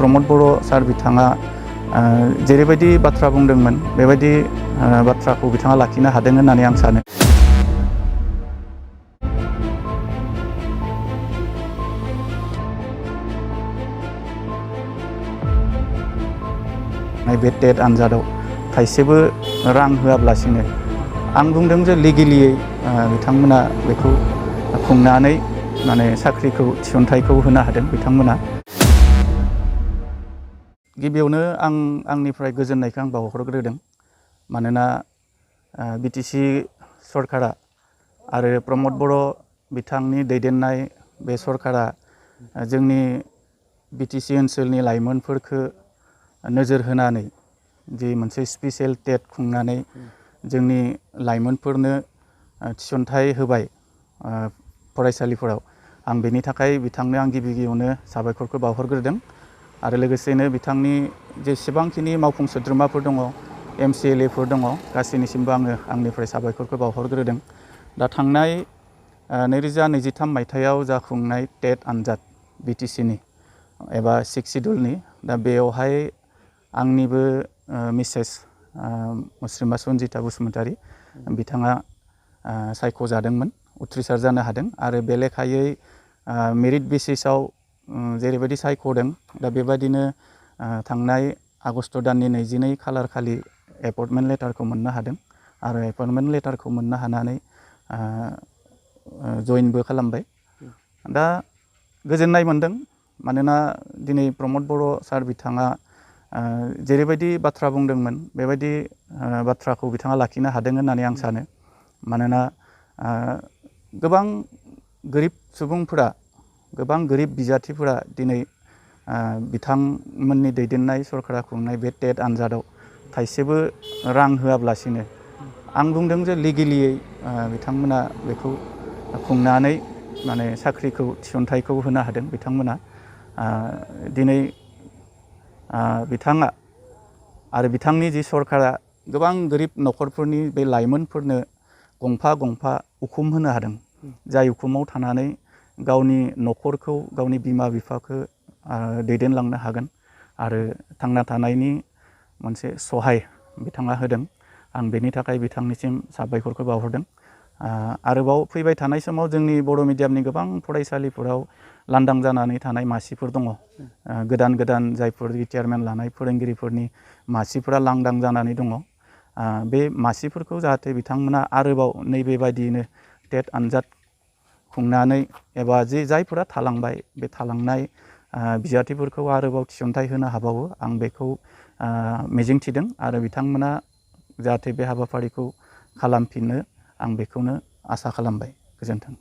रमद बर'आ सार बिथाङा जेरैबायदि बाथ्रा बुंदोंमोन बेबायदि बाथ्राखौ बिथाङा लाखिनो हादों होननानै आं सानो। बे टेट आनजादाव थाइसेबो रां होआब्लासिनो आं बुंदों जे लिगेलियै बिथांमोना बेखौ खुंनानै माने साख्रिखौ थिसनथाइखौ होनो हादों बिथांमोना। गिबियावनो आं आंनिफ्राय गोजोननायखौ आं बावहरग्रोदों, मानोना बिटिसि सरकारा आरो प्रमद बर' बिथांनि दैदेननाय बे सरकारा जोंनि बिटिसि ओनसोलनि लाइमोनफोरखौ नोजोर होनानै जि मोनसे स्पेसियेल टेट खुंनानै जोंनि लाइमोनफोरनो थिसनथाइ होबाय फरायसालिफोराव। आं बेनि थाखाय बिथांनो आं गिबियावनो साबायखरखौ बावहरग्रोदों आरो लोगोसेनो बिथांनि जेसेबांखिनि मावफुं सोद्रोमाफोर दङ, MCLAफोर दङ, गासैनिसिमबो आङो आंनिफ्राय साबायखरखौ बावहरग्रोदों। दा थांनाय 2023 मायथाइयाव जाफुंनाय टेट आनजाद बिटिसिनि एबा 6 सिडुलनि, दा बेयावहाय आंनिबो मिसेस मुस्रिमा सन्जिता बसुमतारी बिथाङा सायख'जादोंमोन, उथ्रिसार जानो हादों आरो बे लेखायै मेरिट बेसिसाव जेरैबायदि सायख'दों दा बेबायदिनो थांनाय आगस्ट दाननि 22 खालार खालि एपइन्टमेन्ट लेटारखौ मोननो हादों आरो एपइन्टमेन्ट लेटारखौ मोननो हानानै जइनबो खालामबाय। दा गोजोननाय मोनदों, मानोना दिनै प्रमद बर' सार बिथाङा जेरैबायदि बाथ्रा बुंदोंमोन बेबायदि बाथ्राखौ बिथाङा लाखिनो हादों होननानै आं सानो। मानोना गोबां गोरिब सुबुंफोरा, गोबां गोरिब बिजाथिफोरा दिनै बिथांमोननि दैदेननाय सरकारा खुंनाय बे टेट आनजादाव थाइसेबो रां होआब्लासिनो आं बुंदों जे लिगेलियै बिथांमोना बेखौ खुंनानै माने साख्रिखौ थिसनथाइखौ होनो हादों बिथांमोना। दिनै बिथाङा आरो बिथांनि जि सरकारा गोबां गोरिब न'खरफोरनि बे लाइमोनफोरनो गंफा गंफा उखुम होनो हादों, जाय उखुमाव थानानै गावनि न'खरखौ, गावनि बिमा बिफाखौ दैदेनलांनो हागोन आरो थांना थानायनि मोनसे सहाय बिथाङा होदों। आं बेनि थाखाय बिथांनिसिम साबायखरखौ बावहरदों। आरोबाव फैबाय थानाय समाव जोंनि बर' मिडियामनि गोबां फरायसालिफोराव लांदां जानानै थानाय मासिफोर दङ। गोदान गोदान जायफोर रिटायारमेन्ट लानाय फोरोंगिरिफोरनि मासिफोरा लांदां जानानै दङ। बे मासिफोरखौ जाहाथे बिथांमोना आरोबाव नैबेबायदियैनो टेट आनजाद खुंनानै एबा जायफोरा थालांबाय बे थालांनाय बिजाथिफोरखौ आरोबाव थिसनथाइ होनो हाबावो, आं बेखौ मिजिंथिदों आरो बिथांमोना जाहाथे बे हाबाफारिखौ खालामफिनो आं बेखौनो आसा खालामबाय। गोजोन्थों।